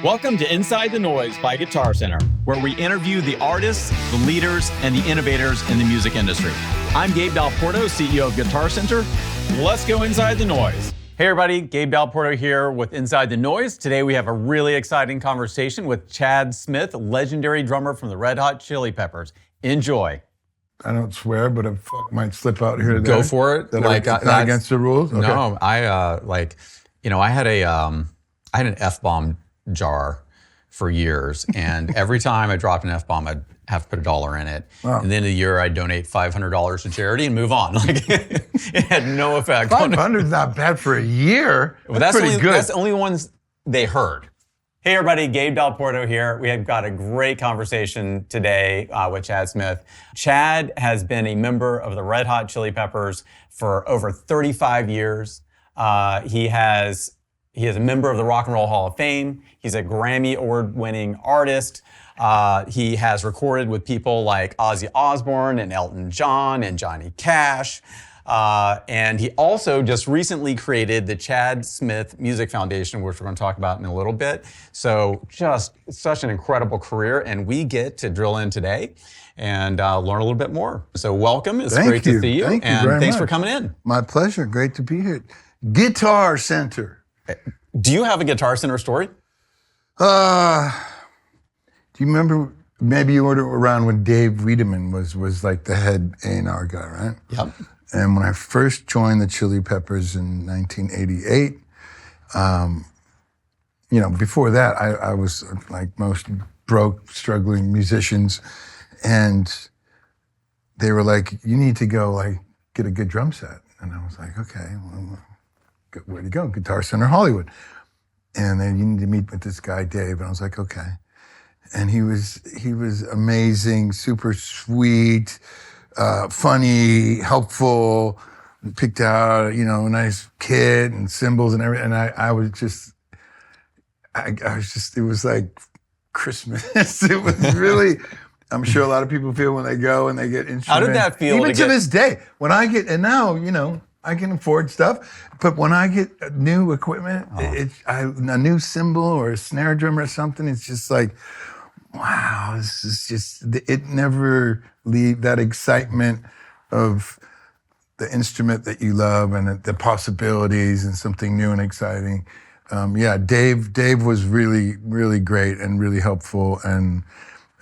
Welcome to Inside the Noise by Guitarcenter, where we interview the artists, the leaders, and the innovators in the music industry. I'm Gabe Dalporto, CEO of Guitarcenter. Let's go inside the noise. Hey everybody, Gabe Dalporto here with Inside the Noise. Today we have a really exciting conversation with Chad Smith, legendary drummer from the Red Hot Chili Peppers. Enjoy. I don't swear, but a fuck might slip out here. Go for it. Like not against the rules. Okay. No, I had an F-bomb jar for years, and every time I dropped an F-bomb, I'd have to put $1 in it. Wow. And then a year, I'd donate $500 to charity and move on. Like it had no effect. 500 is not bad for a year. That's pretty good. That's the only ones they heard. Hey everybody, Gabe Dalporto here. We have got a great conversation today with Chad Smith. Chad has been a member of the Red Hot Chili Peppers for over 35 years. He is a member of the Rock and Roll Hall of Fame. He's a Grammy Award-winning artist. He has recorded with people like Ozzy Osbourne and Elton John and Johnny Cash. And he also just recently created the Chad Smith Music Foundation, which we're going to talk about in a little bit. So just such an incredible career, and we get to drill in today and learn a little bit more. So welcome. It's great to see you. Thank you very thanks much for coming in. My pleasure. Great to be here. Guitarcenter. Do you have a Guitarcenter story? Do you remember, maybe you were around when Dave Wiedemann was like the head A&R guy, right? Yep. And when I first joined the Chili Peppers in 1988, before that, I was like most broke, struggling musicians. And they were like, you need to go like get a good drum set. And I was like, okay, well, where'd you go? Guitarcenter Hollywood. And then you need to meet with this guy, Dave. And I was like, okay. And he was amazing, super sweet, funny, helpful, picked out, a nice kit and cymbals and everything. And I was just, it was like Christmas. It was really, I'm sure a lot of people feel when they go and they get instruments. How did that feel? Even to this day, when I get, and now, I can afford stuff, but when I get new equipment, a new cymbal or a snare drum or something, it's just like, wow, this is just, it never leaves that excitement of the instrument that you love and the possibilities and something new and exciting. Dave was really, really great and really helpful. And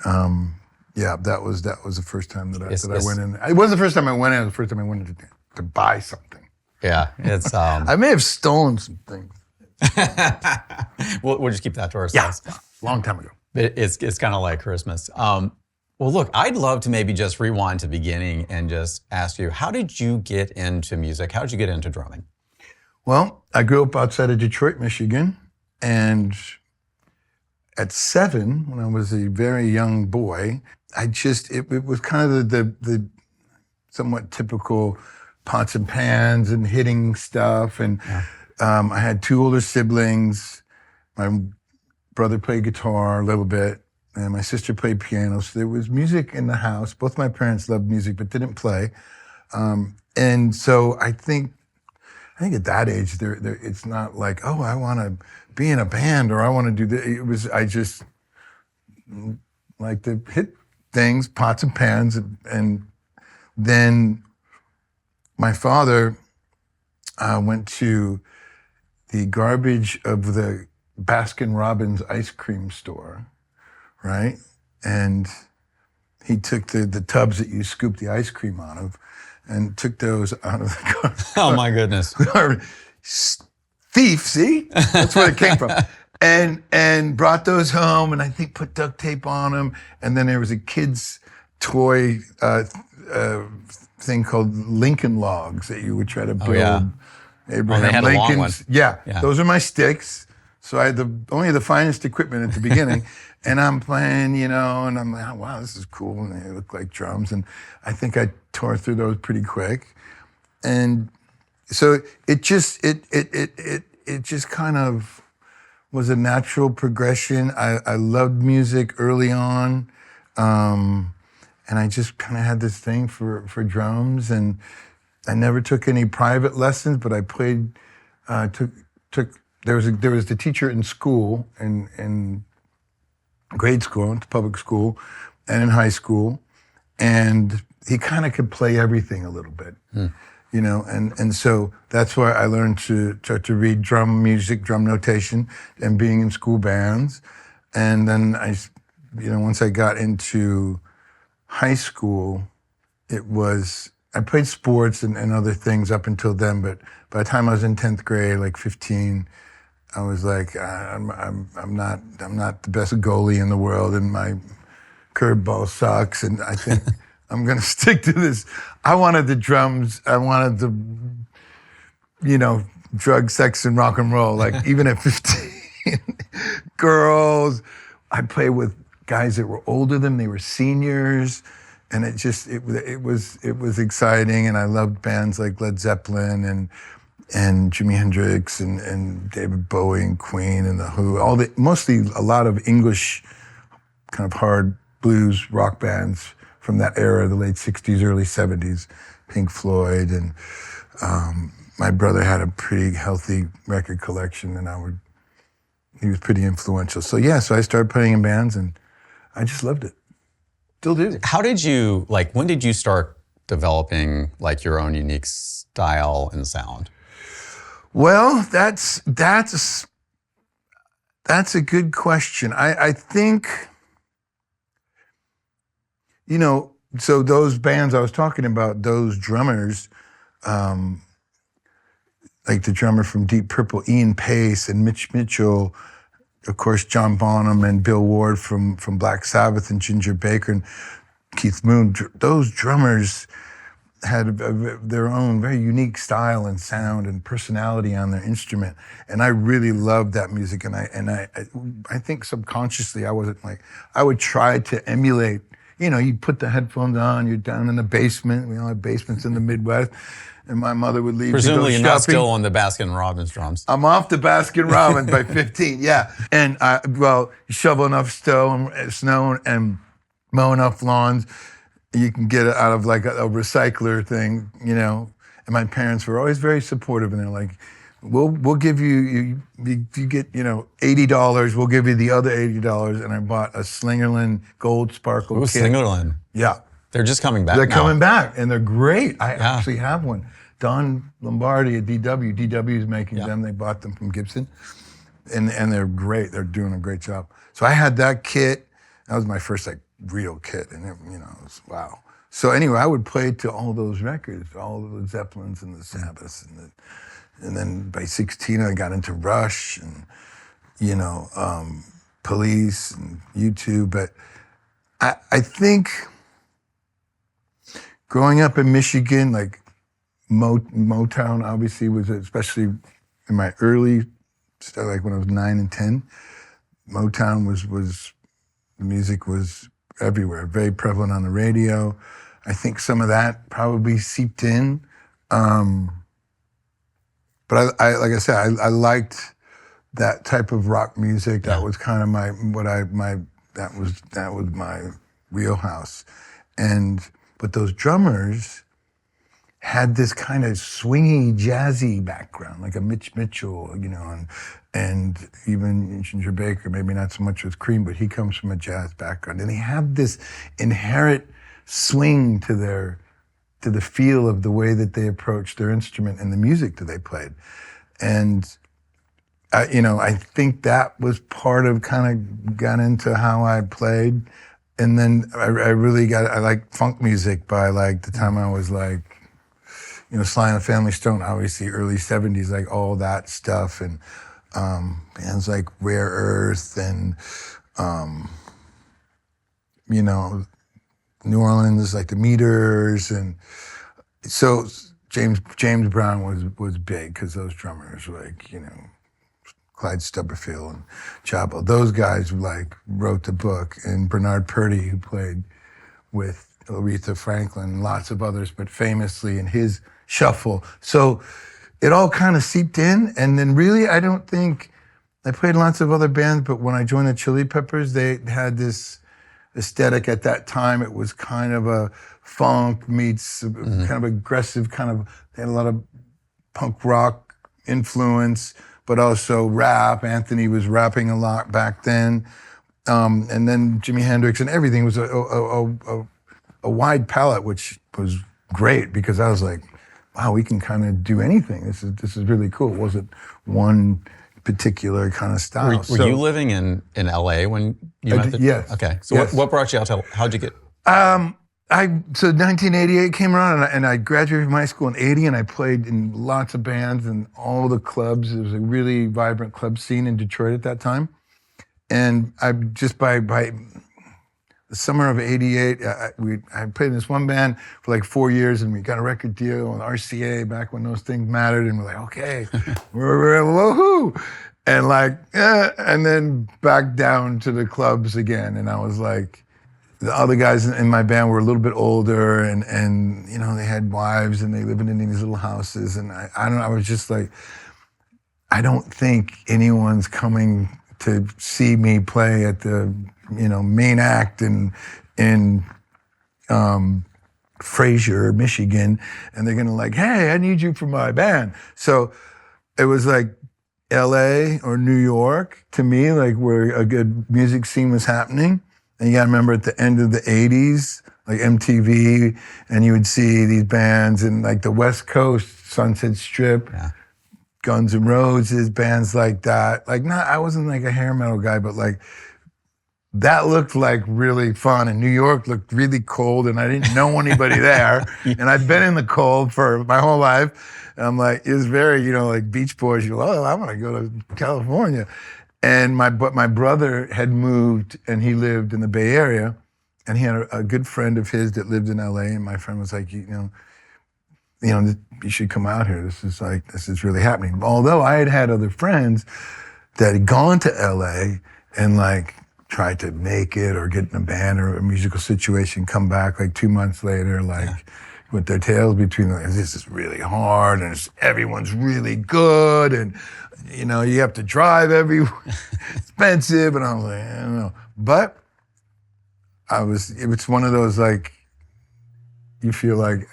that was the first time that I went in. It wasn't the first time I went in, it was the first time I went in to buy something. Yeah, it's. I may have stolen some things. We'll just keep that to ourselves. Yeah, long time ago. But it's kind of like Christmas. Well, look, I'd love to maybe just rewind to the beginning and just ask you, how did you get into music? How did you get into drumming? Well, I grew up outside of Detroit, Michigan, and at 7, when I was a very young boy, it was kind of the somewhat typical pots and pans and hitting stuff. And I had 2 older siblings. My brother played guitar a little bit, and my sister played piano. So there was music in the house. Both my parents loved music, but didn't play. And so I think at that age, it's not like, oh, I want to be in a band or I want to do this. I just like to hit things, pots and pans. And then my father went to the garbage of the Baskin-Robbins ice cream store, right? And he took the tubs that you scoop the ice cream out of and took those out of the garbage. Oh my goodness. Thief, see? That's where it came from. And brought those home and I think put duct tape on them. And then there was a kid's toy thing called Lincoln Logs that you would try to build. Oh, yeah. Abraham they had Lincoln's. a long one. Yeah, those are my sticks. So I had only the finest equipment at the beginning. And I'm playing, and I'm like, oh, wow, this is cool. And they look like drums. And I think I tore through those pretty quick. And so it just kind of was a natural progression. I loved music early on. And I just kind of had this thing for drums. And I never took any private lessons, but I played, took there was the teacher in school, in grade school, in public school, and in high school, and he kind of could play everything a little bit, you know, and so that's why I learned to read drum music, drum notation, and being in school bands, and then once I got into high school, I played sports and other things up until then, but by the time I was in 10th grade, like 15, I was like, I'm not the best goalie in the world, and my curveball sucks, and I think I'm gonna stick to this. I wanted the drums, I wanted the, drug, sex, and rock and roll. Like even at 15, girls, I played with guys that were older than me, they were seniors. And it was exciting, and I loved bands like Led Zeppelin and Jimi Hendrix and David Bowie and Queen and The Who, mostly a lot of English kind of hard blues rock bands from that era, the late 60s, early 70s, Pink Floyd, and my brother had a pretty healthy record collection, and he was pretty influential. So I started playing in bands, and I just loved it. Still do. How did you, when did you start developing your own unique style and sound? Well, that's a good question. I think, so those bands I was talking about, those drummers, like the drummer from Deep Purple, Ian Pace, and Mitch Mitchell, of course, John Bonham and Bill Ward from Black Sabbath, and Ginger Baker and Keith Moon. Those drummers had their own very unique style and sound and personality on their instrument, and I really loved that music. And I think subconsciously I would try to emulate. You put the headphones on, you're down in the basement. We all have basements in the Midwest. And my mother would leave Presumably to go you're not shopping. still on the Baskin-Robbins drums. I'm off the Baskin-Robbins by 15, yeah. And you shovel enough snow and mow enough lawns, you can get it out of like a recycler thing, And my parents were always very supportive, and they're like, we'll give you get, $80, we'll give you the other $80. And I bought a Slingerland gold sparkle kit. Slingerland. Yeah. They're just coming back. They're coming back, and they're great. I actually have one. Don Lombardi at DW is making them. They bought them from Gibson, and they're great. They're doing a great job. So I had that kit. That was my first real kit, and it was wow. So anyway, I would play to all those records, all the Zeppelins and the Sabbaths, and then by 16 I got into Rush and Police and U2. But I think, growing up in Michigan, Motown obviously was, especially in my early, when I was 9 and 10, Motown was the music was everywhere, very prevalent on the radio. I think some of that probably seeped in. But I like I said, I liked that type of rock music. That was kind of that was my wheelhouse. But those drummers had this kind of swingy, jazzy background, like a Mitch Mitchell, and even Ginger Baker, maybe not so much with Cream, but he comes from a jazz background. And they have this inherent swing to the feel of the way that they approached their instrument and the music that they played. And I think that was part of kind of got into how I played. And then I like funk music by the time I was Sly and the Family Stone, obviously early 70s, all that stuff, and bands like Rare Earth and New Orleans, like the Meters, and so James Brown was big because those drummers Clyde Stubberfield and Chapel, those guys wrote the book, and Bernard Purdy, who played with Aretha Franklin, lots of others, but famously in his shuffle. So it all kind of seeped in, and then really I don't think, I played lots of other bands, but when I joined the Chili Peppers, they had this aesthetic at that time. It was kind of a funk meets kind of aggressive, they had a lot of punk rock influence, but also rap. Anthony was rapping a lot back then. And then Jimi Hendrix, and everything was a wide palette, which was great because I was like, wow, we can kind of do anything. This is really cool. It wasn't one particular kind of style. Were you living in LA when you met? Yes. Okay. So yes. what brought you out to, how'd you get? So 1988 came around, and I graduated from high school in 80, and I played in lots of bands and all the clubs. There was a really vibrant club scene in Detroit at that time. And I just by the summer of 88, I played in this one band for like 4 years, and we got a record deal with RCA back when those things mattered, and we're like, okay, we're woohoo! And like, and then back down to the clubs again. And I was like, the other guys in my band were a little bit older, and you know, they had wives and they lived in these little houses. And I don't know, I was just like, I don't think anyone's coming to see me play at the, you know, main act in Fraser, Michigan, and they're gonna like, hey, I need you for my band. So it was like LA or New York to me, like where a good music scene was happening. And you gotta remember at the end of the 80s, like MTV, and you would see these bands in like the West Coast, Sunset Strip, Guns N' Roses, bands like that. Like, I wasn't like a hair metal guy, but like, that looked like really fun. And New York looked really cold, and I didn't know anybody there. And I'd been in the cold for my whole life. And I'm like, it was very, you know, like Beach Boys, you go, oh, I wanna go to California. And my brother had moved, and he lived in the Bay Area, and he had a good friend of his that lived in LA, and my friend was like, you know, you should come out here. This is really happening. Although I had other friends that had gone to LA and like tried to make it or get in a band or a musical situation, come back like 2 months later, like with their tails between them. This is really hard, and everyone's really good, and you know, you have to drive everywhere, expensive, and I was like, I don't know. But it was one of those like, you feel like,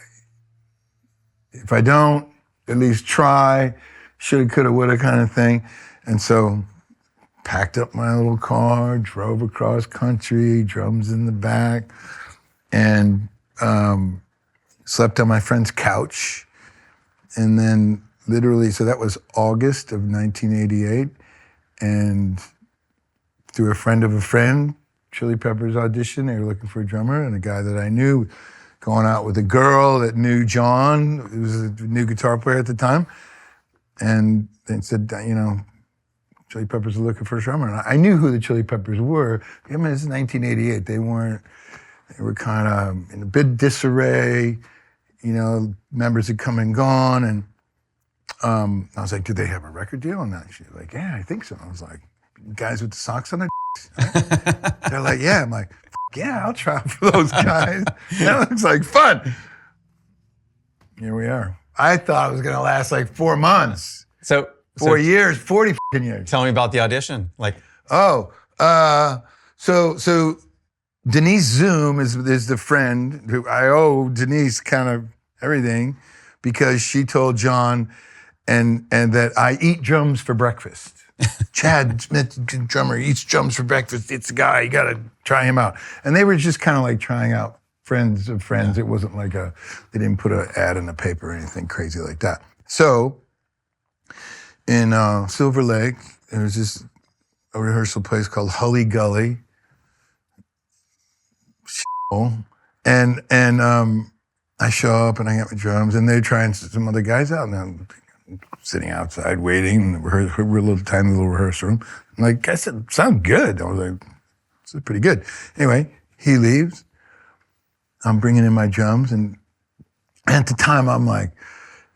if I don't, at least try, shoulda, coulda, woulda kind of thing. And so packed up my little car, drove across country, drums in the back, and slept on my friend's couch. And then literally, so that was August of 1988. And through a friend of a friend, Chili Peppers audition, they were looking for a drummer, and a guy that I knew, going out with a girl that knew John, who was a new guitar player at the time, and they said, you know, Chili Peppers are looking for a drummer. And I knew who the Chili Peppers were. I mean, this is 1988. They were kind of in a bit disarray. You know, members had come and gone, and I was like, do they have a record deal? And she was like, yeah, I think so. I was like, guys with the socks on their right? They're like, yeah. I'm like, yeah, I'll try for those guys. That looks like fun. Here we are. I thought it was gonna last like 4 months. So 4 years, 40 years. Tell me about the audition. Like, so Denise Zoom is the friend who I owe Denise kind of everything, because she told John and that I eat drums for breakfast. Chad Smith, drummer, eats drums for breakfast. It's a guy, you gotta try him out. And they were just kind of like trying out friends of friends. Yeah. It wasn't like they didn't put an ad in the paper or anything crazy like that. So in Silver Lake, there was a rehearsal place called Hully Gully. And I show up and I got my drums, and they're trying some other guys out, and I'm sitting outside waiting in the tiny little rehearsal room. I'm like, I said, sound good. I was like, this is pretty good. Anyway, he leaves. I'm bringing in my drums, and at the time I'm like,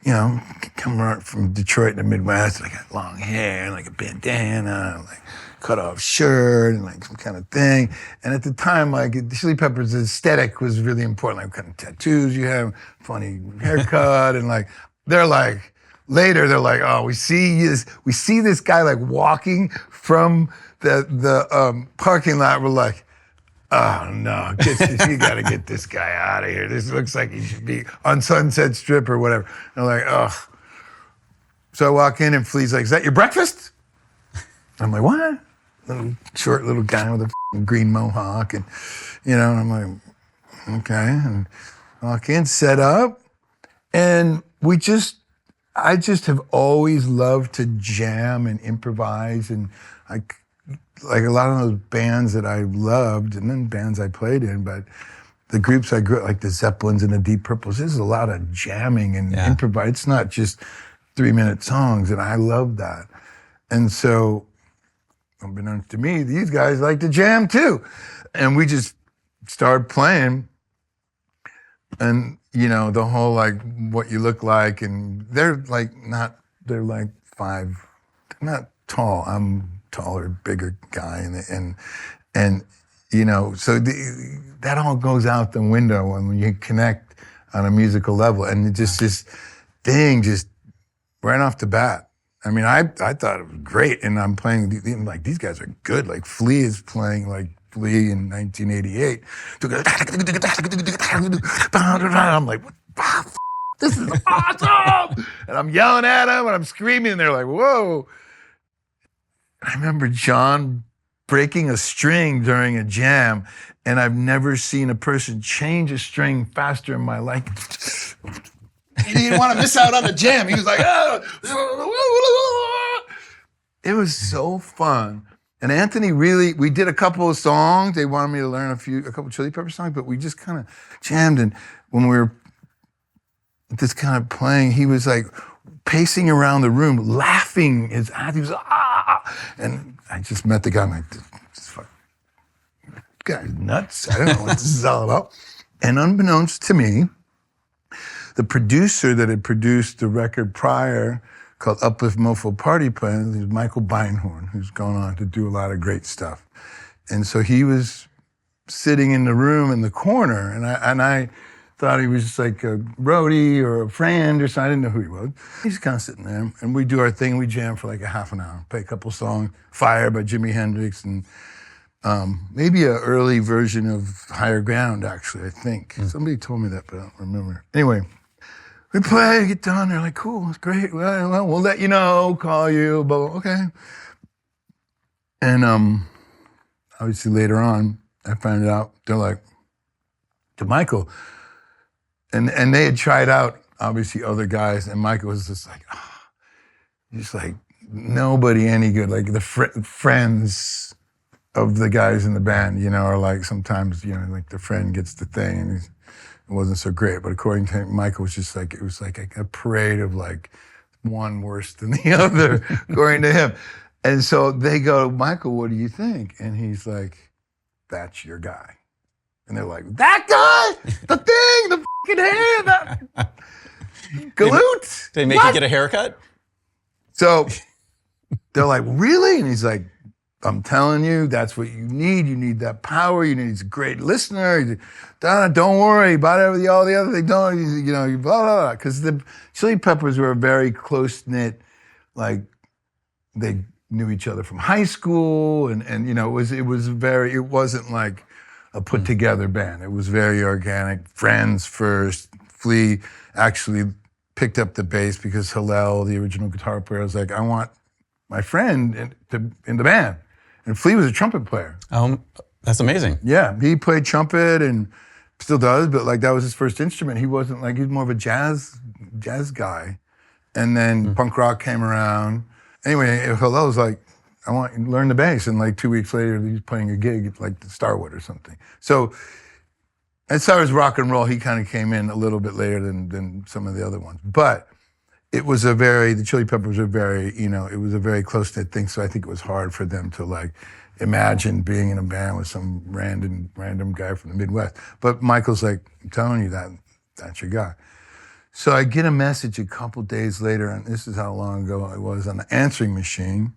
you know, coming right from Detroit in the Midwest, and I got long hair and like a bandana, and like cut off shirt and like some kind of thing. And at the time, like the Chili Peppers' aesthetic was really important. Like what kind of tattoos you have, funny haircut, and like later they're like, oh, we see this guy like walking from the parking lot. We're like, oh no, you gotta get this guy out of here. This looks like he should be on Sunset Strip or whatever. And they're like, oh. So I walk in and Flea's like, is that your breakfast? I'm like, what? Short little guy with a green mohawk. And, and I'm like, okay. And walk in, set up. And I just have always loved to jam and improvise. And like a lot of those bands that I loved, and then bands I played in, but the groups I grew up, like the Zeppelins and the Deep Purples, there's a lot of jamming and improvise. It's not just 3-minute songs, and I love that. And so, unbeknownst to me, these guys like to jam too. And we just started playing, and the whole like what you look like, and they're like 5, they're not tall. I'm taller, bigger guy, and so that all goes out the window when you connect on a musical level, and it just this thing just right off the bat. I mean, I thought it was great, and I'm playing like these guys are good. Like Flea is playing like Flea in 1988. I'm like, wow, this is awesome! And I'm yelling at them, and I'm screaming, and they're like, whoa. I remember John breaking a string during a jam, and I've never seen a person change a string faster in my life. He didn't want to miss out on the jam. He was like, oh. It was so fun. And Anthony we did a couple of songs. They wanted me to learn a couple of Chili Pepper songs, but we just kind of jammed. And when we were just kind of playing, he was like pacing around the room, laughing his ass. He was and I just met the guy. I'm like, this guy's nuts. I don't know what this is all about. And unbeknownst to me, the producer that had produced the record prior, called Uplift Mofo Party Plan, is Michael Beinhorn, who's gone on to do a lot of great stuff. And so he was sitting in the room in the corner, and I thought he was just like a roadie or a friend or something. I didn't know who he was. He's kind of sitting there, and we do our thing. We jam for like a half an hour, play a couple songs, Fire by Jimi Hendrix, and maybe an early version of Higher Ground, actually, I think. Somebody told me that, but I don't remember. Anyway, we play, get done, they're like, cool, it's great. Well, we'll let you know, call you, but okay. And obviously later on, I found out, they're like, to Michael, and they had tried out, obviously, other guys, and Michael was just like, nobody any good, like the friends of the guys in the band, or like sometimes, like the friend gets the thing, and it wasn't so great, but according to him, Michael was just like, it was like a parade of like one worse than the other, according to him. And so they go, Michael, what do you think? And he's like, that's your guy. And they're like, that guy? The thing, the fucking hair, that galoot? Did they make you get a haircut? So they're like, really? And he's like, I'm telling you, that's what you need. You need that power. You need a great listener. Don't worry about all the other things. Don't, blah, blah, blah. Because the Chili Peppers were a very close-knit, like, they knew each other from high school. And it wasn't like a put-together band. It was very organic. Friends first. Flea actually picked up the bass because Hillel, the original guitar player, was like, I want my friend in the band. And Flea was a trumpet player. That's amazing. Yeah, he played trumpet and still does, but like that was his first instrument. He wasn't like, he was more of a jazz guy. And then punk rock came around. Anyway, Hillel was like, I want you to learn the bass. And like 2 weeks later, he's playing a gig at like the Starwood or something. So as far as rock and roll, he kind of came in a little bit later than some of the other ones. But it was the Chili Peppers were it was a very close-knit thing, so I think it was hard for them to like imagine being in a band with some random guy from the Midwest. But Michael's like, I'm telling you that's your guy. So I get a message a couple days later, and this is how long ago it was, on the answering machine.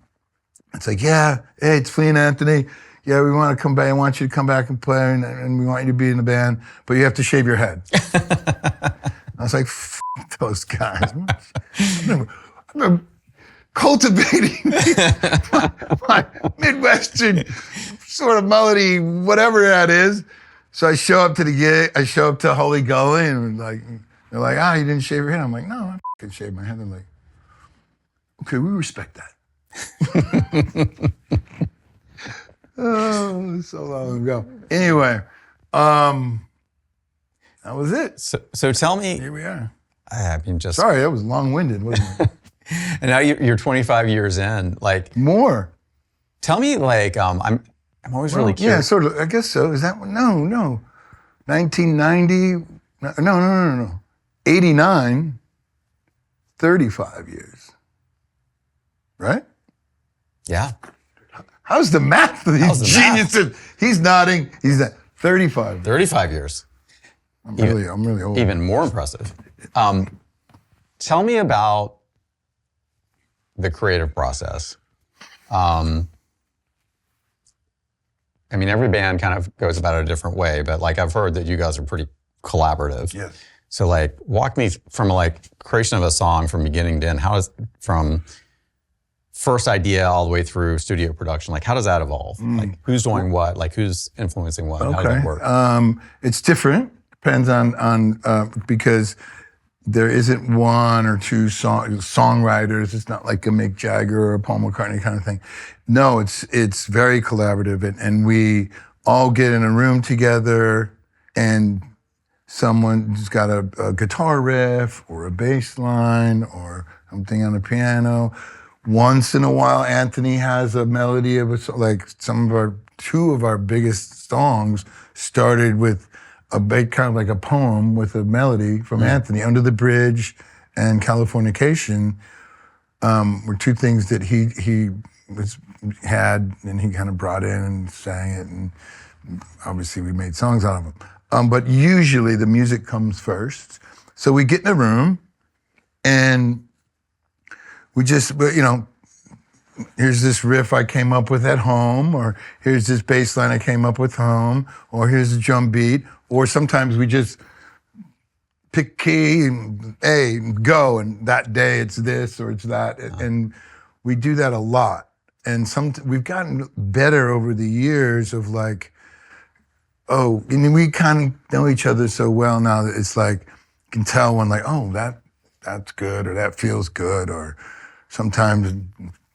It's like, yeah, hey, it's Flea and Anthony. Yeah, we want to come back. I want you to come back and play, and we want you to be in the band, but you have to shave your head. I was like, F those guys. I've been cultivating my Midwestern sort of melody, whatever that is. So I show up to the gig, I show up to Holy Gully, and like they're like, you didn't shave your head. I'm like, no, I shaved my head. They're like, Okay, we respect that. Oh, so long ago. Anyway, that was it. So tell me. Here we are. I mean, just Sorry, that was long-winded, wasn't it? and now you're 25 years in. Like, More. tell me, like, I'm always really Yeah, curious. sort of. I guess so. Is that no? 1990. No. 89. 35 years. Right? Yeah. How's the math of How's these the math? geniuses? He's nodding. He's at 35. 35 years. I'm really old. Even more impressive. Tell me about the creative process. I mean, every band kind of goes about it a different way, but like I've heard that you guys are pretty collaborative. Yes. So like, walk me from like creation of a song from beginning to end. How does from first idea all the way through studio production? Like, how does that evolve? Like, who's doing what? Like, who's influencing what? How does that work? It's different. Depends on because there isn't one or two songwriters. It's not like a Mick Jagger or a Paul McCartney kind of thing. No, it's very collaborative, and we all get in a room together, and someone's got a guitar riff or a bass line or something on the piano. Once in a while, Anthony has a melody of a song. Like two of our biggest songs started with a big kind of like a poem with a melody from Anthony. Under the Bridge and Californication were two things that he had and he kind of brought in and sang it, and obviously we made songs out of them. But usually the music comes first. So we get in a room and we just, here's this riff I came up with at home, or here's this bass line I came up with home, or here's a drum beat, or sometimes we just pick key and A, and go, and that day it's this or it's that, and we do that a lot. And we've gotten better over the years of like, and we kind of know each other so well now that it's like, you can tell when like, that's good, or that feels good, or sometimes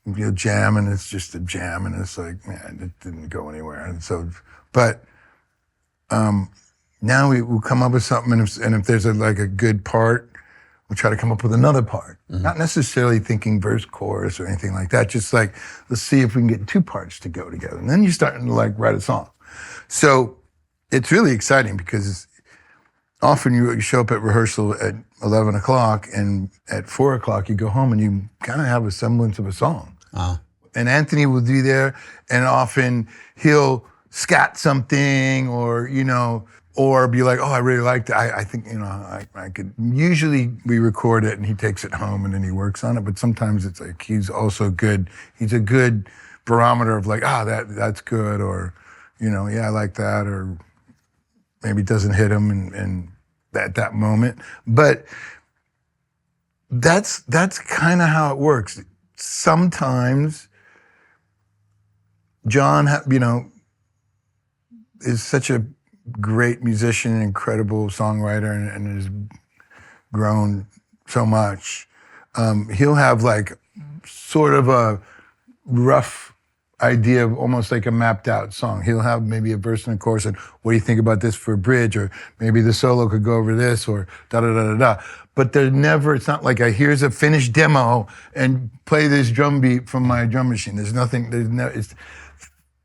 you'll jam and it's just a jam and it's like, man, it didn't go anywhere. And so, but now we'll come up with something, and if there's a good part, we'll try to come up with another part. Mm-hmm. Not necessarily thinking verse, chorus, or anything like that. Just like, let's see if we can get two parts to go together. And then you're starting to like write a song. So it's really exciting because often you show up at rehearsal at 11 o'clock, and at 4 o'clock you go home and you kind of have a semblance of a song. And Anthony will be there, and often he'll scat something or be like, I really liked it. I think, I could. Usually we record it and he takes it home and then he works on it. But sometimes it's like, he's also good. He's a good barometer of like, that's good, or, I like that, or maybe it doesn't hit him and at that moment. But that's kind of how it works. Sometimes John, is such a great musician, and incredible songwriter, and has grown so much. He'll have like sort of a rough idea of almost like a mapped out song. He'll have maybe a verse and a chorus, and what do you think about this for a bridge? Or maybe the solo could go over this, or da-da-da-da-da. But it's not like here's a finished demo and play this drum beat from my drum machine.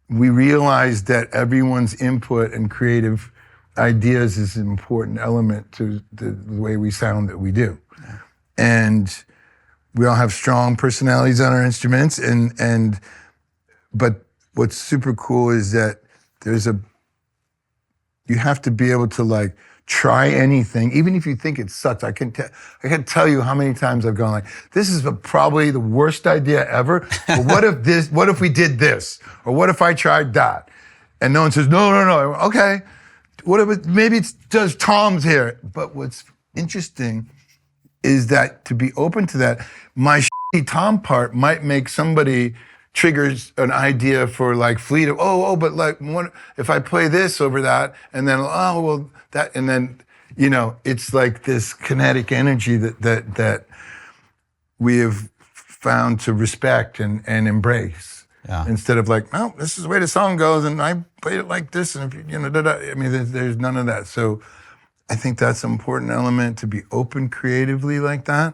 We realize that everyone's input and creative ideas is an important element to the way we sound that we do. Yeah. And we all have strong personalities on our instruments, but what's super cool is that you have to be able to like try anything, even if you think it sucks. I can tell you how many times I've gone like, this is probably the worst idea ever, but what if we did this? Or what if I tried that? And no one says, no, okay. What if maybe it does Tom's here? But what's interesting is that to be open to that, my shitty Tom part might make somebody triggers an idea for like Flea to, but like what if I play this over that, and then that, and then it's like this kinetic energy that we have found to respect and embrace. Yeah. Instead of like, oh, this is the way the song goes, and I played it like this, and if I mean, there's none of that. So I think that's an important element, to be open creatively like that.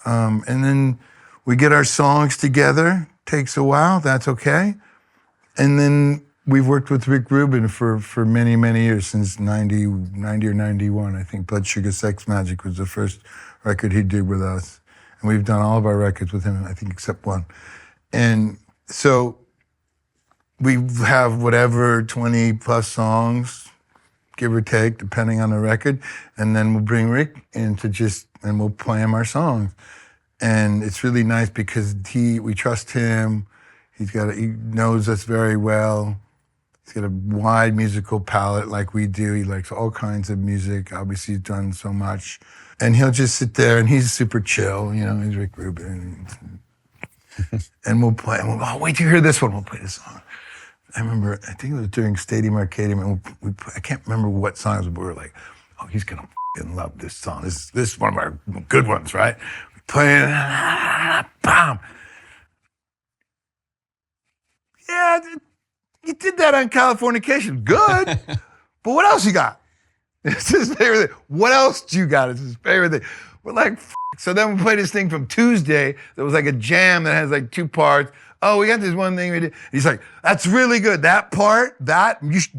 And then we get our songs together. Takes a while, that's okay. And then we've worked with Rick Rubin for many, many years, since 90 or 91. I think Blood Sugar Sex Magic was the first record he did with us. And we've done all of our records with him, I think, except one. And so we have whatever 20 plus songs, give or take, depending on the record. And then we'll bring Rick in and we'll play him our songs. And it's really nice because we trust him. He knows us very well. He's got a wide musical palette like we do. He likes all kinds of music. Obviously, he's done so much. And he'll just sit there, and he's super chill. He's Rick Rubin. And we'll play. And we'll go, oh, wait till you hear this one. We'll play this song. I remember, I think it was during Stadium Arcadium, and I can't remember what songs, but we were like, oh, he's going to f***ing love this song. This is one of our good ones, right? We play it, bam. Yeah, you did that on Californication. Good. But what else you got? It's his favorite thing. What else do you got? It's his favorite thing. We're like, F***. So then we played this thing from Tuesday that was like a jam that has like 2 parts. Oh, we got this one thing we did. He's like, that's really good. That part,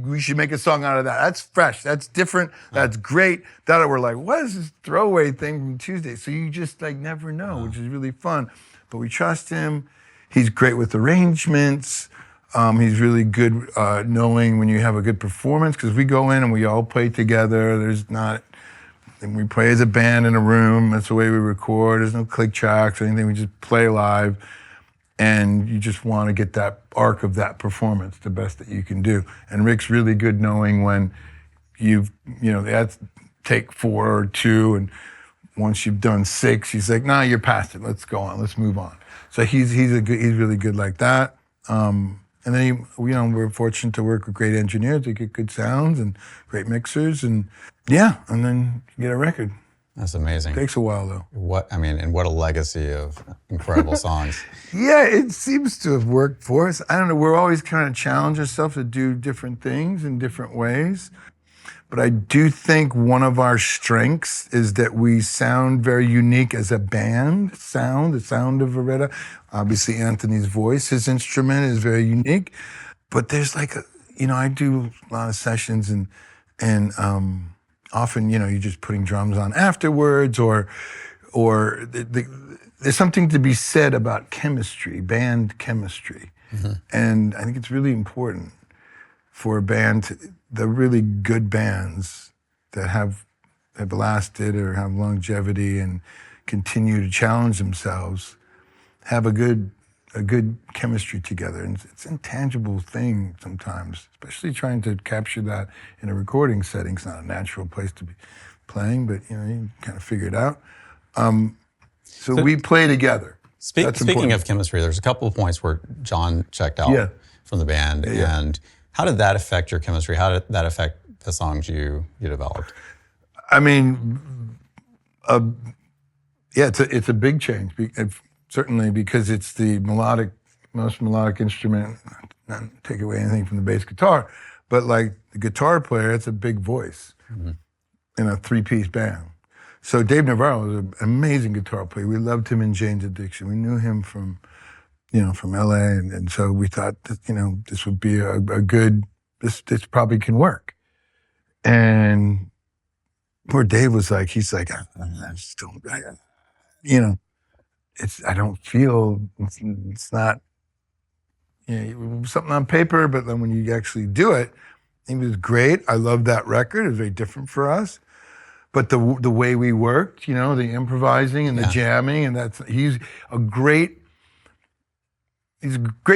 we should make a song out of that. That's fresh. That's different. That's great. That we're like, what is this throwaway thing from Tuesday? So you just like never know, which is really fun. But we trust him. He's great with arrangements. He's really good knowing when you have a good performance, because we go in and we all play together. And we play as a band in a room. That's the way we record. There's no click tracks or anything. We just play live. And you just want to get that arc of that performance the best that you can do. And Rick's really good knowing when that's take 4 or 2, and once you've done 6, he's like, nah, you're past it. Let's go on. Let's move on. So he's really good like that. And then we're fortunate to work with great engineers. They get good sounds and great mixers, and then you get a record. That's amazing. Takes a while though. What a legacy of incredible songs. Yeah, it seems to have worked for us. I don't know, we're always trying to challenge ourselves to do different things in different ways. But I do think one of our strengths is that we sound very unique as a band. The sound of Veretta. Obviously Anthony's voice, his instrument is very unique. But there's like I do a lot of sessions and often, you're just putting drums on afterwards, or there's something to be said about chemistry, band chemistry. Mm-hmm. And I think it's really important for a band, the really good bands that have lasted or have longevity and continue to challenge themselves, have a good chemistry together. And it's an intangible thing sometimes, especially trying to capture that in a recording setting. It's not a natural place to be playing, but you kind of figure it out. So we play together. Speaking of chemistry, there's a couple of points where John checked out from the band. Yeah. And how did that affect your chemistry? How did that affect the songs you developed? I mean, it's a big change. Certainly, because it's the most melodic instrument, not take away anything from the bass guitar, but like the guitar player, it's a big voice in a 3-piece band. So Dave Navarro was an amazing guitar player. We loved him in Jane's Addiction. We knew him from LA, and so we thought that, this would be a good, this probably can work. And poor Dave was like, I just don't, I don't feel, it's not, something on paper, but then when you actually do it, it was great. I love that record. It was very different for us. But the way we worked, the improvising and the jamming, and he's a great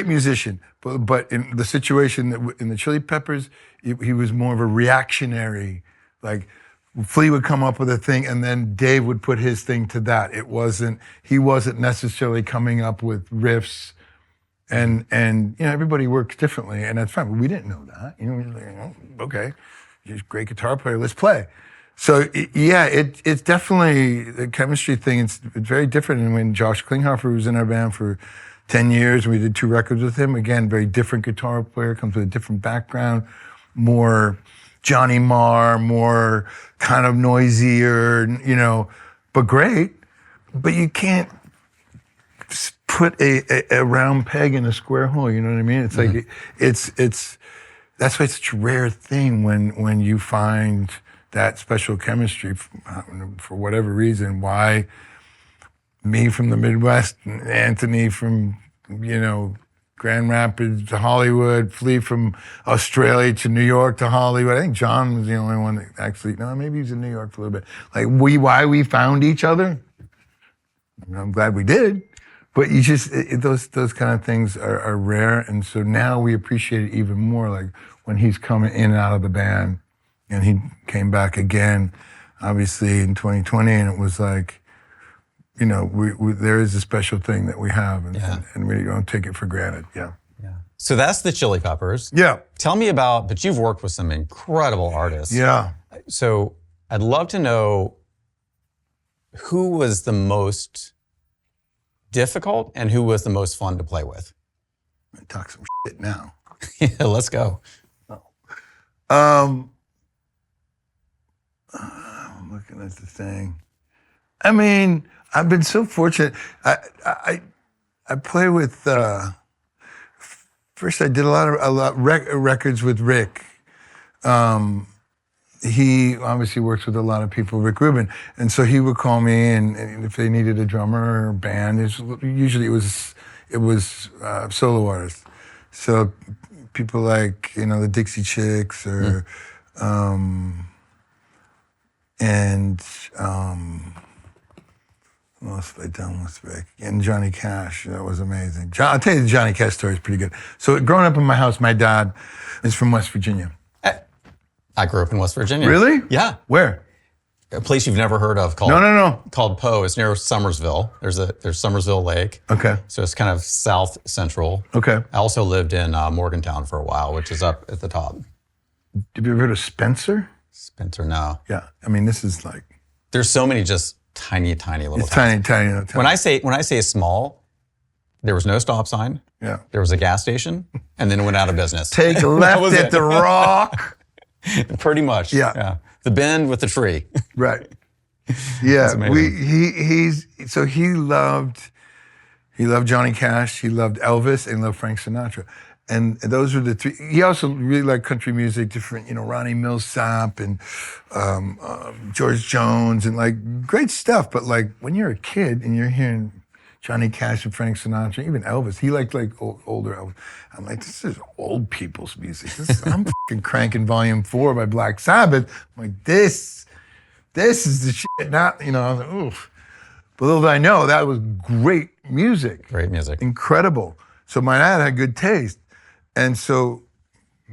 musician. But in the situation in the Chili Peppers, he was more of a reactionary, like, Flea would come up with a thing, and then Dave would put his thing to that. He wasn't necessarily coming up with riffs, and everybody works differently, and that's fine. But we didn't know that. We were like, okay, you're a great guitar player, let's play. So it's definitely the chemistry thing. It's very different. And when Josh Klinghoffer was in our band for 10 years, we did 2 records with him. Again, very different guitar player, comes with a different background, more Johnny Marr, more kind of noisier, but great. But you can't put a round peg in a square hole. You know what I mean? It's like it's that's why it's such a rare thing when you find that special chemistry for whatever reason. Why me from the Midwest, and Anthony from Grand Rapids to Hollywood, Flea from Australia to New York to Hollywood. I think John was the only one that actually, no, maybe he's in New York for a little bit. Like why we found each other. I'm glad we did, but you just those kind of things are rare, and so now we appreciate it even more. Like when he's coming in and out of the band, and he came back again, obviously in 2020, and it was like, we there is a special thing that we have, and we don't take it for granted. Yeah. So that's the Chili Peppers. Yeah. Tell me but you've worked with some incredible artists. Yeah. So I'd love to know who was the most difficult and who was the most fun to play with. I talk some shit now. Yeah, let's go. I'm looking at the thing. I mean, I've been so fortunate. I play with. First, I did a lot of records with Rick. He obviously works with a lot of people, Rick Rubin, and so he would call me, and if they needed a drummer or a band, usually it was solo artists. So people like the Dixie Chicks or what else have I done with Rick? And Johnny Cash, that was amazing. I'll tell you the Johnny Cash story is pretty good. So growing up in my house, my dad is from West Virginia. I grew up in West Virginia. Really? Yeah. Where? A place you've never heard of called No. Called Poe. It's near Somersville. There's Somersville Lake. Okay. So it's kind of south central. Okay. I also lived in Morgantown for a while, which is up at the top. Have you ever heard of Spencer? Spencer, no. Yeah. I mean, this is like. There's so many just tiny little It's towns. tiny. When I say small, there was no stop sign. Yeah. There was a gas station, and then it went out of business. Take a left at the Rock. Pretty much. Yeah. The bend with the tree. Right. Yeah. That's He loved Johnny Cash, he loved Elvis, and he loved Frank Sinatra. And those were the 3. He also really liked country music, different, Ronnie Milsap and George Jones, and like great stuff. But like when you're a kid and you're hearing Johnny Cash and Frank Sinatra, even Elvis, he liked like older Elvis. I'm like, this is old people's music. I'm fucking cranking Volume 4 by Black Sabbath. I'm like, this is the shit. Not, I was like, oof. But little did I know, that was great music. Great music. Incredible. So my dad had good taste. And so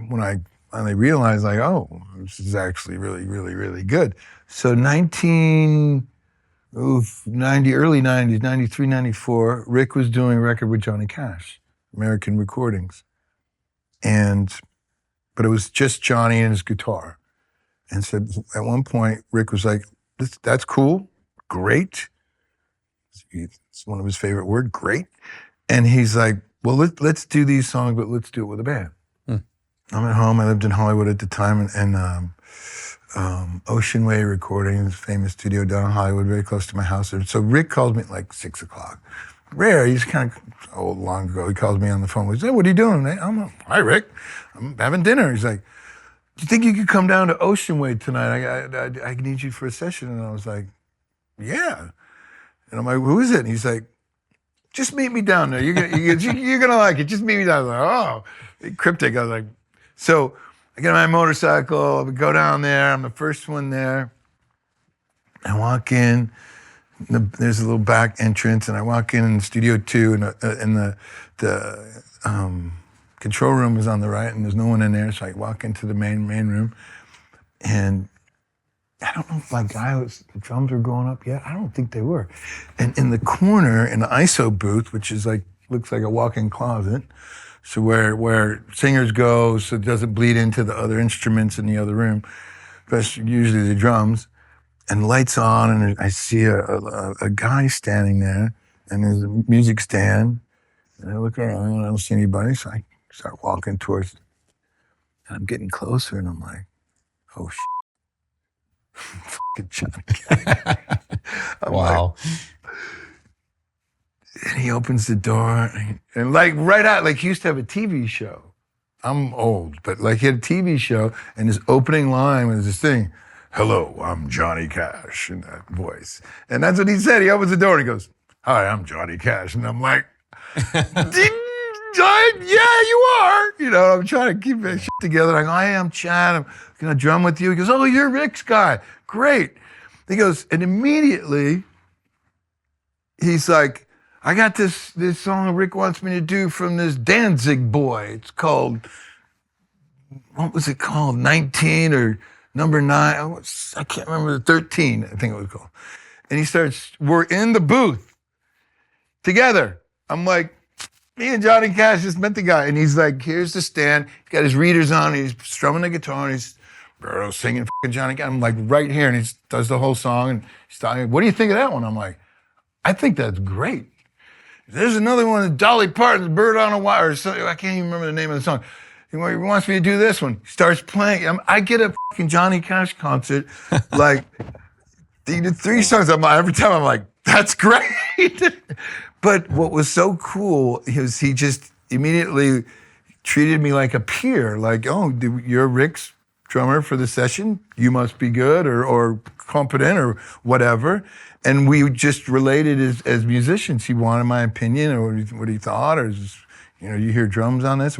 when I finally realized, like, oh, this is actually really, really, really good. So 1990, early 90s, 93, 94, Rick was doing a record with Johnny Cash, American Recordings. But it was just Johnny and his guitar. And so at one point, Rick was like, that's cool, great. It's one of his favorite words, great. And he's like, well, let's do these songs, but let's do it with a band. I'm at home. I lived in Hollywood at the time, and Ocean Way Recordings, famous studio down in Hollywood, very close to my house. So Rick called me at like 6 o'clock. Rare, he's kind of old, long ago. He called me on the phone. He said, what are you doing? I'm like, hi, Rick. I'm having dinner. He's like, do you think you could come down to Ocean Way tonight? I need you for a session. And I was like, yeah. And I'm like, who is it? And he's like, just meet me down there. You're gonna like it. Just meet me down there. Oh, cryptic. I was like, so I get on my motorcycle. We go down there. I'm the first one there. I walk in. There's a little back entrance, and I walk in Studio 2, and the control room is on the right, and there's no one in there. So I walk into the main room, and I don't know if the drums were going up yet. I don't think they were. And in the corner, in the ISO booth, which is like, looks like a walk-in closet, so where singers go so it doesn't bleed into the other instruments in the other room, especially usually the drums, and lights on, and I see a guy standing there, and there's a music stand, and I look around, and I don't see anybody, so I start walking towards it. And I'm getting closer, and I'm like, oh, fucking Johnny Cash. Wow. And he opens the door, and like right out, like he used to have a TV show. I'm old, but like he had a TV show, and his opening line was this thing, "Hello, I'm Johnny Cash," in that voice. And that's what he said. He opens the door and he goes, "Hi, I'm Johnny Cash." And I'm like, yeah, you are. You know, I'm trying to keep that shit together. I go, "Hi, I'm Chad. I'm gonna drum with you." He goes, "Oh, you're Rick's guy. Great." He goes, and immediately he's like, "I got this song Rick wants me to do from this Danzig boy. It's called, what was it called? 19 or number 9? I can't remember, 13, I think it was called." And he starts, we're in the booth together. I'm like, me and Johnny Cash just met the guy. And he's like, here's the stand. He's got his readers on. He's strumming the guitar and he's singing fucking Johnny Cash. I'm like right here. And he does the whole song. And he's talking, "What do you think of that one?" I'm like, "I think that's great. There's another one, Dolly Parton's Bird on a Wire," or something. I can't even remember the name of the song. He wants me to do this one. He starts playing. I get a fucking Johnny Cash concert, like, he did 3 songs. Every time I'm like, that's great. But what was so cool is he just immediately treated me like a peer. Like, "Oh, you're Rick's drummer for the session. You must be good or competent or whatever." And we just related as musicians. He wanted my opinion or what he thought, or just, you hear drums on this.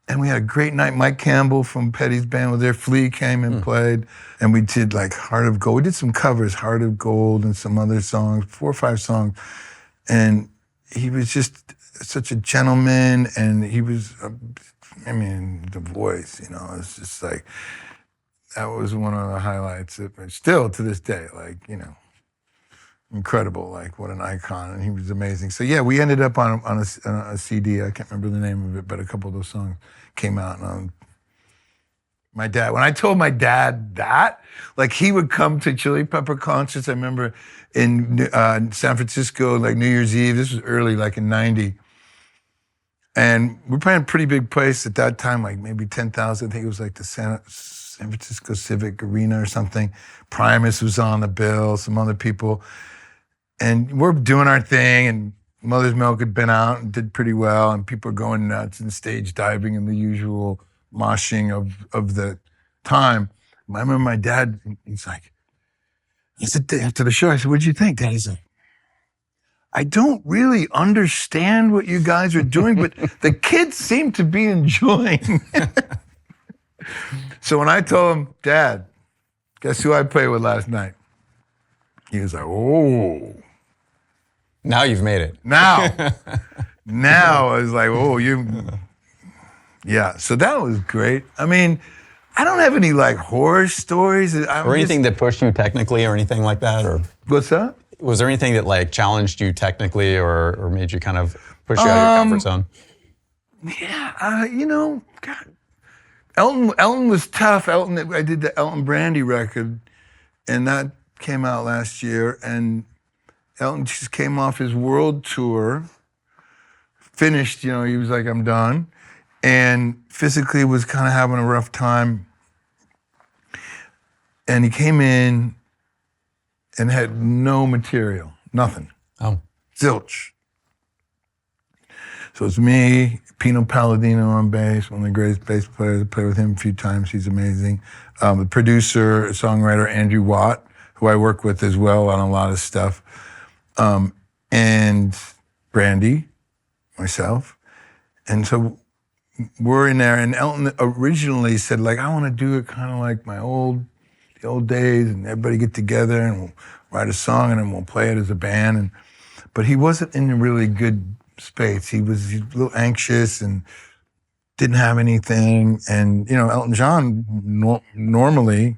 And we had a great night. Mike Campbell from Petty's band was there. Flea came and played. And we did like Heart of Gold. We did some covers, Heart of Gold and some other songs, 4 or 5 songs. And he was just such a gentleman. And he was, the voice, it's just like, that was one of the highlights. Still to this day, like, incredible, like what an icon, and he was amazing. So yeah, we ended up on a CD. I can't remember the name of it, but a couple of those songs came out. And my dad, when I told my dad that, like he would come to Chili Pepper concerts. I remember in San Francisco, like New Year's Eve. This was early, like in '90, and we're playing a pretty big place at that time, like maybe 10,000. I think it was like the San Francisco Civic Arena or something. Primus was on the bill, some other people. And we're doing our thing, and Mother's Milk had been out and did pretty well, and people are going nuts and stage diving and the usual moshing of the time. I remember my dad, he's like, I said, after the show, I said, "What'd you think, Dad?" He's like, "I don't really understand what you guys are doing, but the kids seem to be enjoying." So when I told him, "Dad, guess who I played with last night?" He was like, "Oh. Now you've made it." Now I was like, "Oh, yeah." So that was great. I mean, I don't have any like horror stories. Or anything that pushed you technically or anything like that? Or what's that? Was there anything that like challenged you technically or made you kind of push you out of your comfort zone? Yeah, God. Elton was tough. I did the Elton Brandy record, and that came out last year, and Elton just came off his world tour, finished, he was like, "I'm done," and physically was kind of having a rough time. And he came in and had no material, nothing. Oh. Zilch. So it's me, Pino Palladino on bass, one of the greatest bass players. I played with him a few times. He's amazing. The producer, songwriter, Andrew Watt, who I work with as well on a lot of stuff. And Brandy, myself. And so we're in there, and Elton originally said, like, "I want to do it kind of like the old days, and everybody get together and we'll write a song and then we'll play it as a band." But he wasn't in a really good space. He was a little anxious and didn't have anything. And, Elton John normally,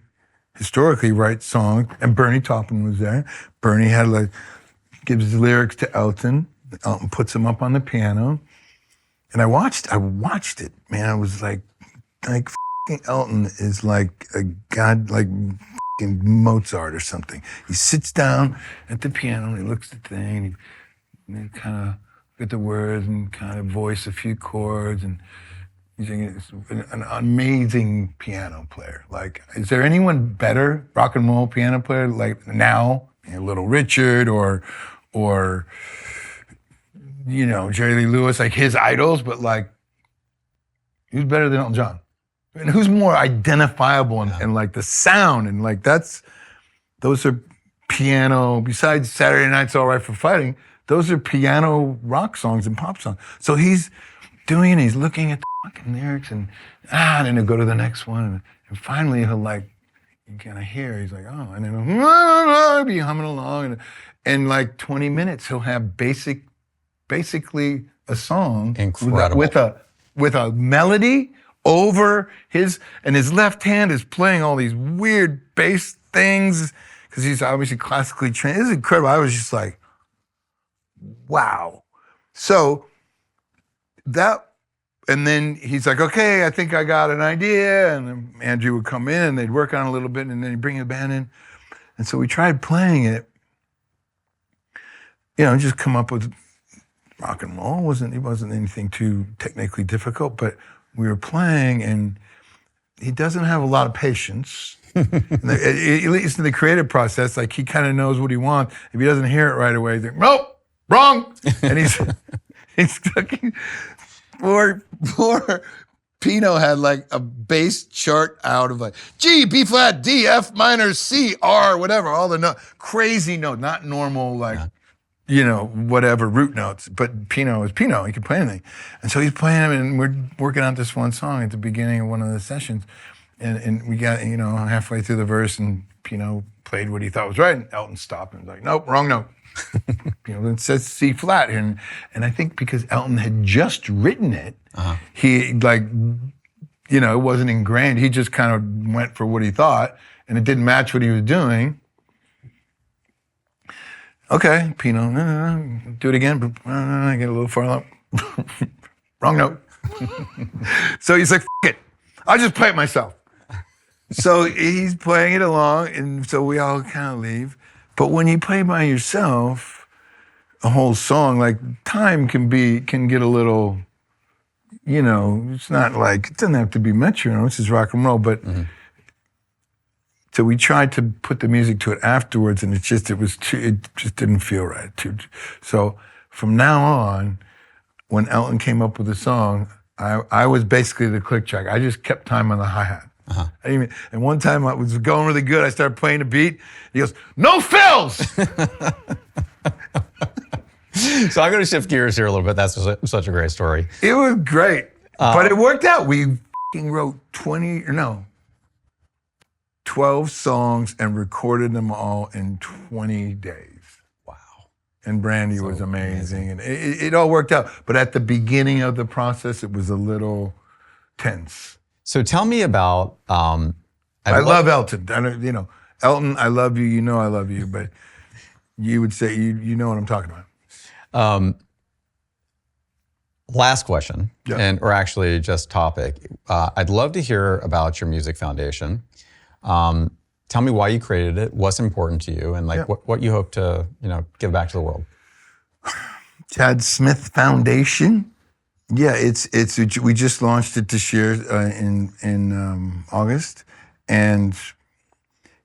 historically, writes songs, and Bernie Taupin was there. Bernie gives the lyrics to Elton. Elton puts them up on the piano. And I watched it, man. I was like Elton is like a god, like Mozart or something. He sits down at the piano and he looks at the thing and he kind of look at the words and kind of voice a few chords, and he's an amazing piano player. Like, is there anyone better rock and roll piano player like now? Little Richard or you know, Jerry Lee Lewis, like his idols, but like, who's better than Elton John? And who's more identifiable and like the sound and like those are piano, besides Saturday Night's All Right for Fighting, those are piano rock songs and pop songs. So he's doing it, he's looking at the fucking lyrics and then he'll go to the next one. And finally he'll like, you kind of hear, he's like, oh, and then he'll be humming along. And like 20 minutes, he'll have basically a song with a melody over his left hand is playing all these weird bass things because he's obviously classically trained. This is incredible. I was just like, wow. So and then he's like, okay, I think I got an idea. And then Andrew would come in and they'd work on it a little bit and then he'd bring the band in. And so we tried playing it, you know, just come up with rock and roll. It wasn't anything too technically difficult, but we were playing and he doesn't have a lot of patience. At least in the creative process, like he kind of knows what he wants. If he doesn't hear it right away, he's like, nope, wrong. And he's looking. Poor Pino had like a bass chart out of like G, B flat, D, F minor, C, R, whatever, all the crazy notes, not normal like, you know, whatever root notes. But Pino is Pino, he can play anything. And so he's playing them and we're working out this one song at the beginning of one of the sessions. And we got, you know, halfway through the verse and Pino played what he thought was right and Elton stopped and was like, nope, wrong note. You know, it says C flat, and I think because Elton had just written it, he like, you know, it wasn't ingrained. He just kind of went for what he thought, and it didn't match what he was doing. Okay, Pino, do it again, but I get a little farther up. Wrong note. So he's like, F it, I'll just play it myself. So he's playing it along, and so we all kind of leave. But when you play by yourself, a whole song, like time can get a little, you know, it's not like, it doesn't have to be metronome, it's just rock and roll, but so we tried to put the music to it afterwards and it just didn't feel right. So from now on, when Elton came up with a song, I was basically the click track. I just kept time on the hi-hat. And one time I was going really good. I started playing a beat. He goes, "No fills." So I'm going to shift gears here a little bit. That's such a great story. It was great, but it worked out. We wrote 12 songs and recorded them all in 20 days. Wow! And Brandy was amazing, and it all worked out. But at the beginning of the process, it was a little tense. So tell me about. I love Elton. You know, Elton, I love you. You know I love you, but you would say you know what I'm talking about. Last question, or actually just topic. I'd love to hear about your music foundation. Tell me why you created it, what's important to you, and like what you hope to give back to the world. Chad Smith Foundation. Yeah, it's we just launched it this year in August, and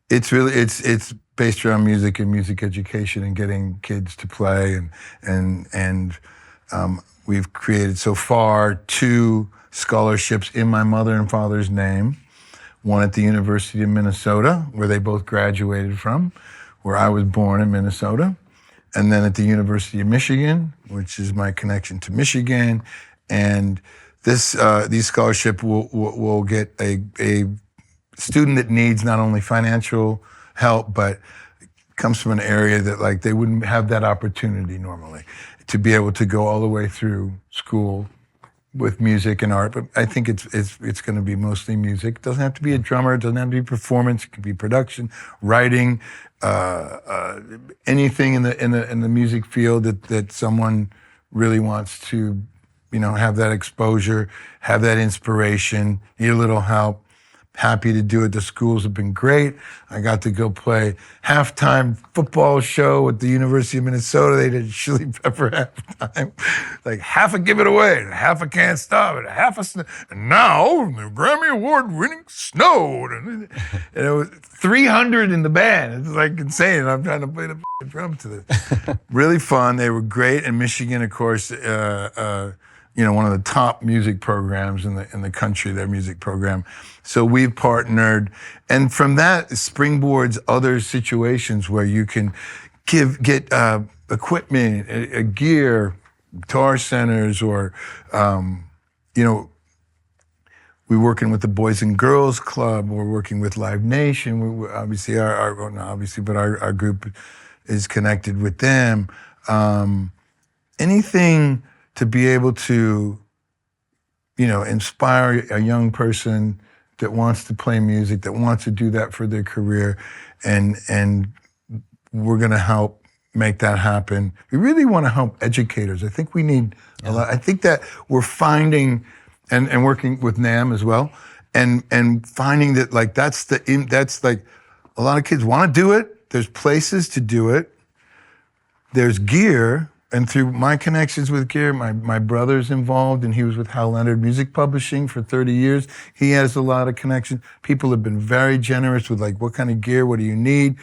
it's based around music and music education and getting kids to play and we've created so far 2 scholarships in my mother and father's name. One at the University of Minnesota, where they both graduated from, where I was born in Minnesota, and then at the University of Michigan, which is my connection to Michigan. And these scholarships will get a student that needs not only financial help, but comes from an area that like they wouldn't have that opportunity normally to be able to go all the way through school with music and art. But I think it's going to be mostly music. It doesn't have to be a drummer. It doesn't have to be performance. It could be production, writing, anything in the music field that someone really wants to, have that exposure, have that inspiration, need a little help, happy to do it. The schools have been great. I got to go play halftime football show at the University of Minnesota. They did Chili Pepper halftime. Like half a Give It Away, and half a Can't Stop It, half a and now the Grammy Award winning Snowed. And it was 300 in the band. It's like insane. I'm trying to play the drums to this. Really fun. They were great. And Michigan, of course, one of the top music programs in the country, their music program. So we've partnered, and from that springboards other situations where you can get equipment, gear, guitar centers, or we're working with the Boys and Girls Club. We're working with Live Nation. We're obviously our group is connected with them. Anything to be able to, inspire a young person that wants to play music, that wants to do that for their career, and we're going to help make that happen. We really want to help educators. I think we need a lot. I think that we're finding, and working with NAM as well, and finding that that's like a lot of kids want to do it. There's places to do it. There's gear. And through my connections with gear, my brother's involved, and he was with Hal Leonard Music Publishing for 30 years. He has a lot of connections. People have been very generous with what kind of gear, what do you need?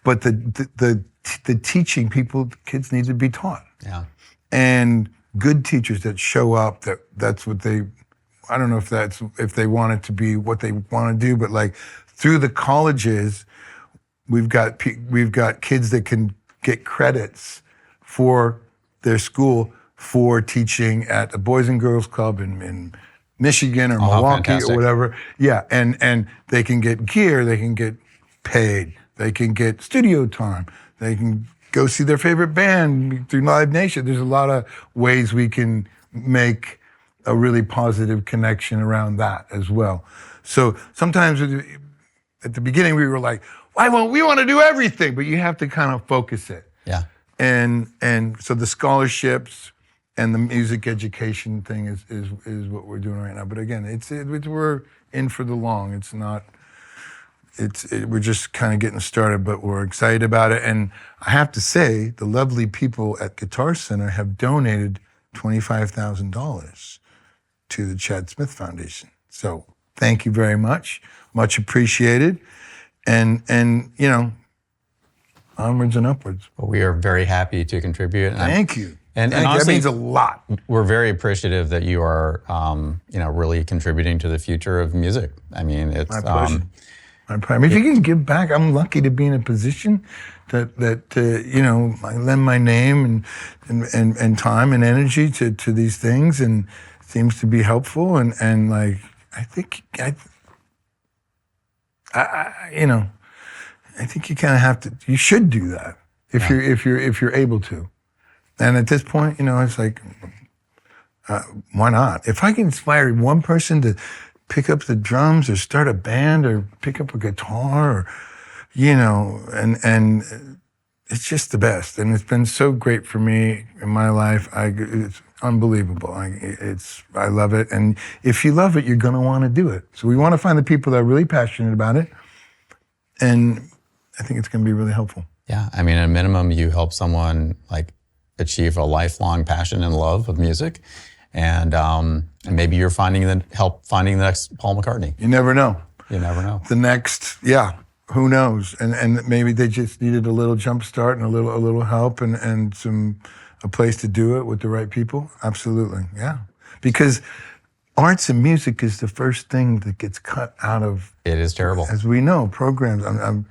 But the teaching, kids need to be taught. Yeah. And good teachers that show up, that's what I don't know if they want it to be what they want to do, but through the colleges, we've got kids that can get credits for their school for teaching at a Boys and Girls Club in Michigan or Milwaukee fantastic. or whatever. Yeah, and they can get gear, they can get paid, they can get studio time, they can go see their favorite band through Live Nation. There's a lot of ways we can make a really positive connection around that as well. So sometimes at the beginning we were like, we want to do everything, but you have to kind of focus it. Yeah. And so the scholarships and the music education thing is what we're doing right now. But again, we're in for the long. It's not. We're just kind of getting started, but we're excited about it. And I have to say, the lovely people at Guitar Center have donated $25,000 to the Chad Smith Foundation. So thank you very much, much appreciated. And onwards and upwards. Well, we are very happy to contribute. Thank you. And honestly, that means a lot. We're very appreciative that you are, really contributing to the future of music. I mean, it's my pleasure. My pleasure. If you can give back, I'm lucky to be in a position that I lend my name and time and energy to these things, and it seems to be helpful. And I think I think you kind of have to. You should do that if you're able to. And at this point, it's like, why not? If I can inspire one person to pick up the drums or start a band or pick up a guitar, or, and it's just the best. And it's been so great for me in my life. It's unbelievable. I love it. And if you love it, you're going to want to do it. So we want to find the people that are really passionate about it. And I think it's going to be really helpful. Yeah, I mean, at a minimum, you help someone achieve a lifelong passion and love of music, and maybe you're help finding the next Paul McCartney. You never know. You never know. The next, who knows? And maybe they just needed a little jump start and a little help and a place to do it with the right people. Absolutely, yeah. Because arts and music is the first thing that gets cut out of. It is terrible. As we know, programs. I'm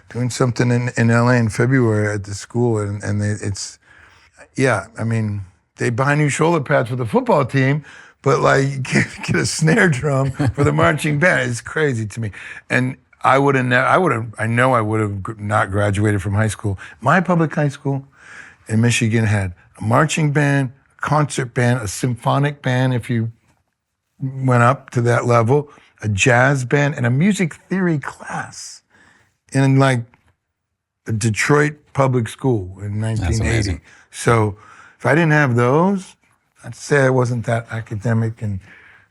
doing something in LA in February at the school, and they buy new shoulder pads for the football team, but you can't get a snare drum for the marching band. It's crazy to me. And I would have not graduated from high school. My public high school in Michigan had a marching band, a concert band, a symphonic band, if you went up to that level, a jazz band, and a music theory class in a Detroit public school in 1980. So if I didn't have those, I'd say I wasn't that academic in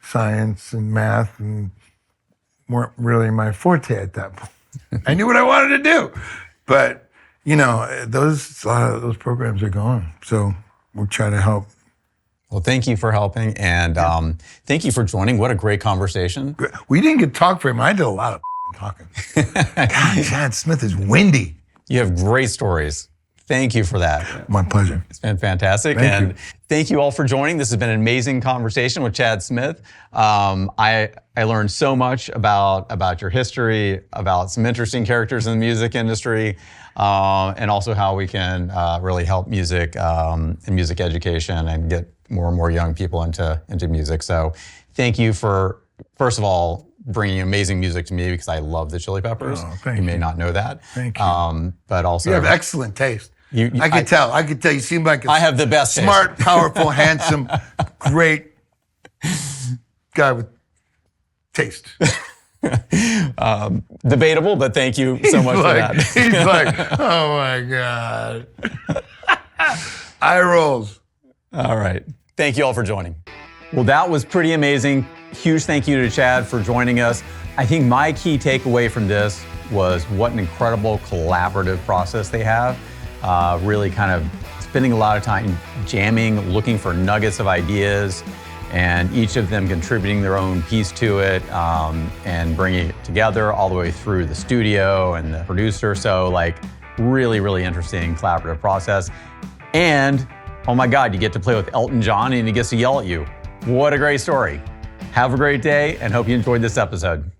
science and math and weren't really my forte at that point. I knew what I wanted to do, but a lot of those programs are gone. So we'll try to help. Well, thank you for helping, and thank you for joining. What a great conversation. We didn't get to talk very much. I did a lot of talking. God, Chad Smith is windy. You have great stories. Thank you for that. My pleasure. It's been fantastic. Thank you all for joining. This has been an amazing conversation with Chad Smith. I learned so much about your history, about some interesting characters in the music industry, and also how we can really help music and music education and get more and more young people into music. So thank you for, first of all, bringing amazing music to me, because I love the Chili Peppers. Oh, thank you. You may not know that. Thank you. But also, You have excellent taste. I could tell. You seem like I have the best taste. Smart, powerful, handsome, great guy with taste. Debatable, but thank you so much for that. He's like, oh my God. Eye rolls. All right. Thank you all for joining. Well, that was pretty amazing. Huge thank you to Chad for joining us. I think my key takeaway from this was what an incredible collaborative process they have. Really kind of spending a lot of time jamming, looking for nuggets of ideas, and each of them contributing their own piece to it, and bringing it together all the way through the studio and the producer. So really, really interesting collaborative process. And oh my God, you get to play with Elton John and he gets to yell at you. What a great story. Have a great day and hope you enjoyed this episode.